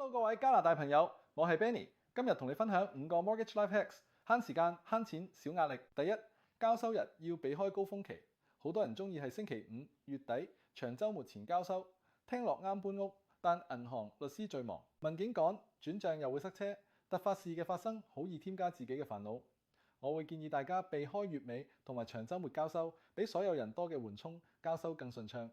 Hello， 各位加拿大朋友，我係 Benny， 今日同你分享5個 Mortgage Life Hacks， 慳時間、慳錢、少壓力。第一，交收日要避開高峰期，好多人中意係星期五、月底、長週末前交收，聽落啱搬屋，但銀行、律師最忙，文件趕，轉帳又會塞車，突發事嘅發生好易添加自己嘅煩惱。我會建議大家避開月尾同埋長週末交收，俾所有人多嘅緩衝，交收更順暢。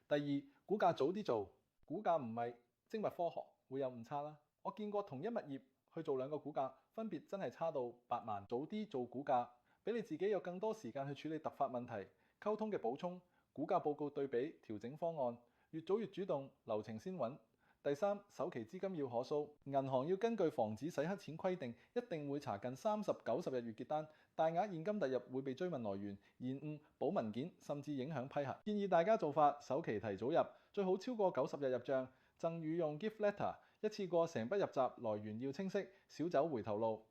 第二，估價早啲做，估價唔係精密科學，會有誤差啦。我見過同一物業去做2個估價，分別真係差到8萬。早啲做估價，俾你自己有更多時間去處理突發問題、溝通嘅補充、估價報告對比、調整方案。越早越主動，流程先穩。第三，首期資金要可蘇，銀行要根據防止洗黑錢規定，一定會查近30、90日月結單，大額現金突入會被追問來源、延誤、補文件，甚至影響批核。建議大家做法，首期提早入，最好超過90日入帳，贈與用 gift letter， 一次過成筆入閘，來源要清晰，少走回頭路。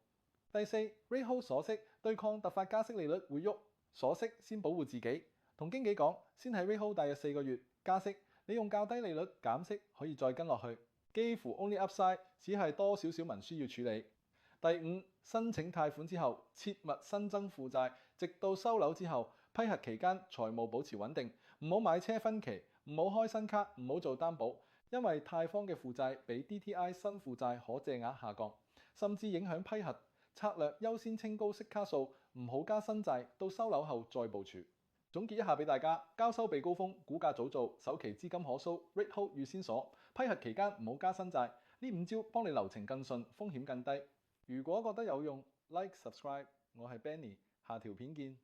第四 ，rate hold 鎖息，對抗突發加息利率會喐，鎖息先保護自己。同經紀講，先喺 rate hold 大約4個月，加息。你用較低利率減息可以再跟落去，幾乎 only upside， 只係多少少文書要處理。第五，申請貸款之後，切勿新增負債，直到收樓之後，批核期間財務保持穩定，唔好買車分期，唔好開新卡，唔好做擔保，因為貸方嘅負債比 DTI 新負債可借額下降，甚至影響批核。策略優先清高息卡數，唔好加新債，到收樓後再部署。總結一下俾大家，交收避高峰，估價早做，首期資金可蘇 ，rate hold 預先鎖，批核期間唔好加新債。呢5招幫你流程更順，風險更低。如果覺得有用 ，like subscribe， 我係 Benny， 下條片見。